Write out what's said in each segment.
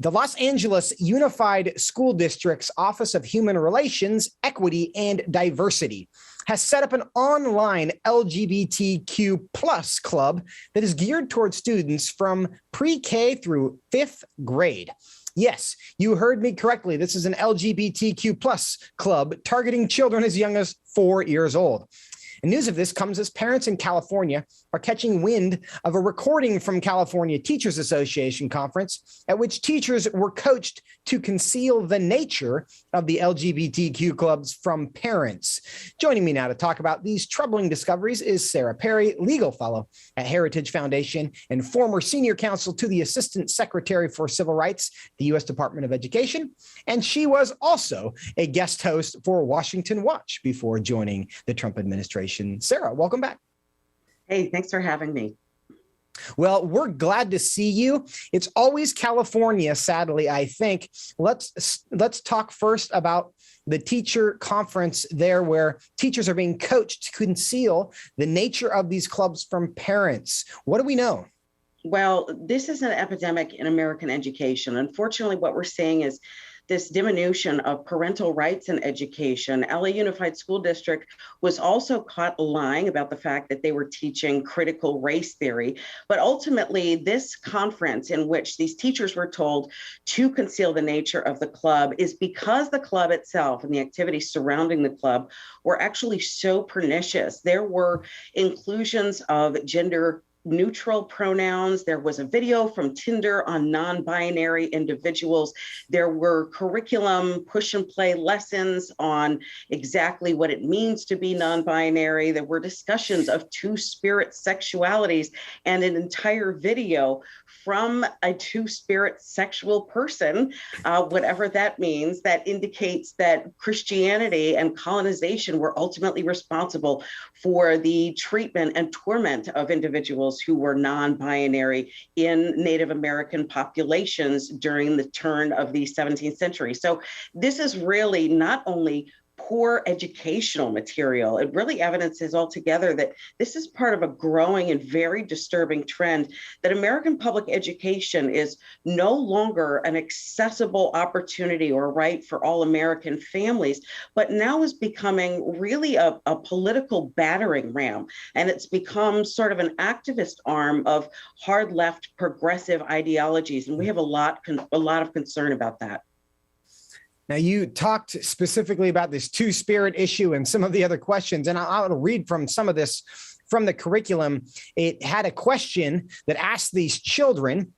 The Los Angeles Unified School District's Office of Human Relations, Equity, and Diversity has set up an online LGBTQ plus club that is geared towards students from pre-K through fifth grade. Yes, you heard me correctly. This is an LGBTQ plus club targeting children as young as 4 years old. And news of this comes as parents in California are catching wind of a recording from California Teachers Association conference at which teachers were coached to conceal the nature of the LGBTQ clubs from parents. Joining me now to talk about these troubling discoveries is Sarah Perry, legal fellow at Heritage Foundation and former senior counsel to the Assistant Secretary for Civil Rights, the U.S. Department of Education. And she was also a guest host for Washington Watch before joining the Trump administration. Sarah, welcome back. Hey, thanks for having me. Well, we're glad to see you. It's always California, sadly, I think. Let's talk first about the teacher conference there where teachers are being coached to conceal the nature of these clubs from parents. What do we know? Well, this is an epidemic in American education. Unfortunately, what we're seeing is this diminution of parental rights in education. LA Unified School District was also caught lying about the fact that they were teaching critical race theory. But ultimately, this conference in which these teachers were told to conceal the nature of the club is because the club itself and the activities surrounding the club were actually so pernicious. There were inclusions of gender neutral pronouns. There was a video from Tinder on non-binary individuals. There were curriculum push and play lessons on exactly what it means to be non-binary. There were discussions of two-spirit sexualities and an entire video from a two-spirit sexual person, whatever that means, that indicates that Christianity and colonization were ultimately responsible for the treatment and torment of individuals who were non-binary in Native American populations during the turn of the 17th century. So this is really not only poor educational material, it really evidences altogether that this is part of a growing and very disturbing trend that American public education is no longer an accessible opportunity or right for all American families, but now is becoming really a political battering ram. And it's become sort of an activist arm of hard left progressive ideologies. And we have a lot of concern about that. Now, you talked specifically about this two-spirit issue and some of the other questions, and I'll read from some of this from the curriculum. It had a question that asked these children,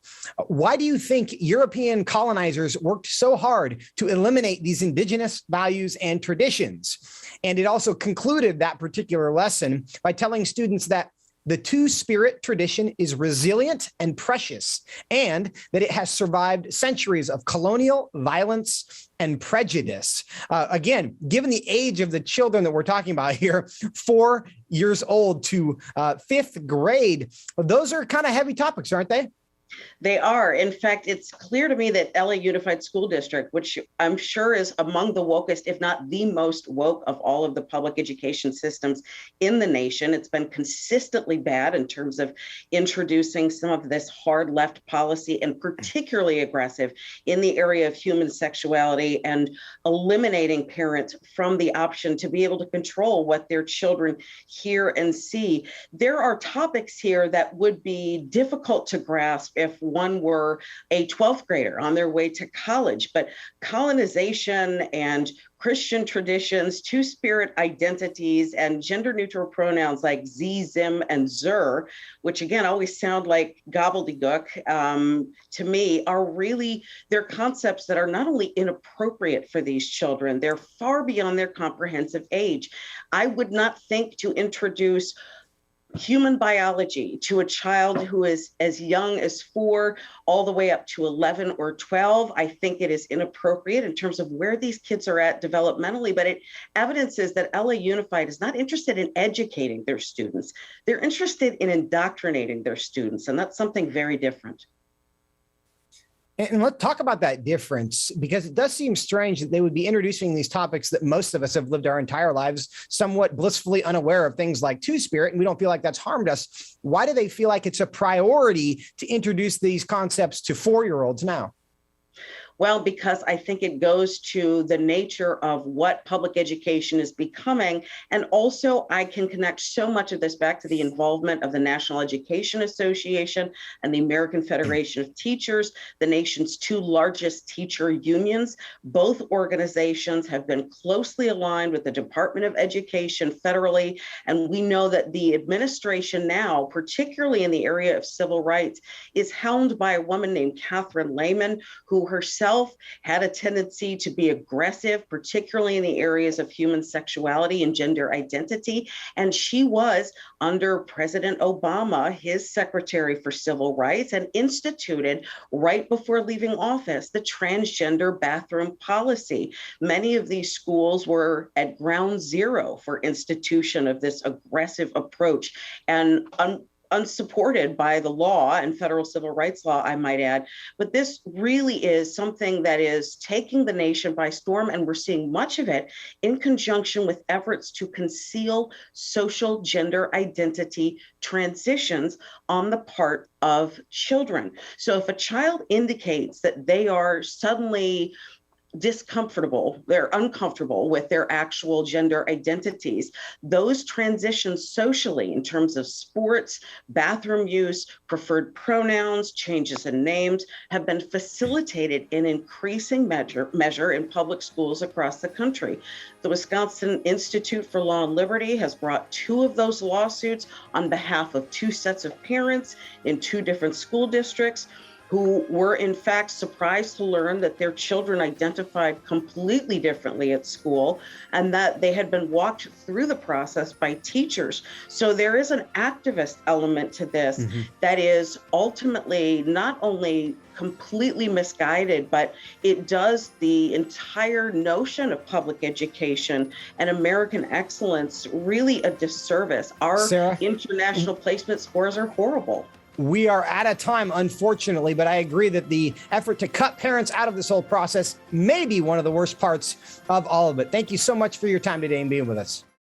why do you think European colonizers worked so hard to eliminate these indigenous values and traditions? And it also concluded that particular lesson by telling students that the two-spirit tradition is resilient and precious, and that it has survived centuries of colonial violence and prejudice. Again, given the age of the children that we're talking about here, 4 years old to fifth grade, those are kind of heavy topics, aren't they? They are. In fact, it's clear to me that LA Unified School District, which I'm sure is among the wokest, if not the most woke of all of the public education systems in the nation. It's been consistently bad in terms of introducing some of this hard left policy and particularly aggressive in the area of human sexuality and eliminating parents from the option to be able to control what their children hear and see. There are topics here that would be difficult to grasp if one were a 12th grader on their way to college, but colonization and Christian traditions, two-spirit identities, and gender-neutral pronouns like ze, zim, and zer, which again always sound like gobbledygook to me, they're concepts that are not only inappropriate for these children, they're far beyond their comprehensive age. I would not think to introduce human biology to a child who is as young as 4 all the way up to 11 or 12. I think it is inappropriate in terms of where these kids are at developmentally, but it evidences that LA Unified is not interested in educating their students. They're interested in indoctrinating their students, and that's something very different. And let's talk about that difference, because it does seem strange that they would be introducing these topics that most of us have lived our entire lives somewhat blissfully unaware of, things like two-spirit, and we don't feel like that's harmed us. Why do they feel like it's a priority to introduce these concepts to 4-year-olds now? Well, because I think it goes to the nature of what public education is becoming. And also, I can connect so much of this back to the involvement of the National Education Association and the American Federation of Teachers, the nation's two largest teacher unions. Both organizations have been closely aligned with the Department of Education federally. And we know that the administration now, particularly in the area of civil rights, is helmed by a woman named Catherine Lehman, who herself had a tendency to be aggressive, particularly in the areas of human sexuality and gender identity. And she was, under President Obama, his Secretary for Civil Rights, and instituted right before leaving office the transgender bathroom policy. Many of these schools were at ground zero for institution of this aggressive approach, and unsupported by the law and federal civil rights law, I might add. But this really is something that is taking the nation by storm, and we're seeing much of it in conjunction with efforts to conceal social gender identity transitions on the part of children. So if a child indicates that they are suddenly they're uncomfortable with their actual gender identities, those transitions socially in terms of sports, bathroom use, preferred pronouns, changes in names have been facilitated in increasing measure in public schools across the country. The Wisconsin Institute for Law and Liberty has brought two of those lawsuits on behalf of two sets of parents in two different school districts, who were in fact surprised to learn that their children identified completely differently at school and that they had been walked through the process by teachers. So there is an activist element to this that is ultimately not only completely misguided, but it does the entire notion of public education and American excellence really a disservice. Our international placement scores are horrible. We are out of time, unfortunately, but I agree that the effort to cut parents out of this whole process may be one of the worst parts of all of it. Thank you so much for your time today and being with us.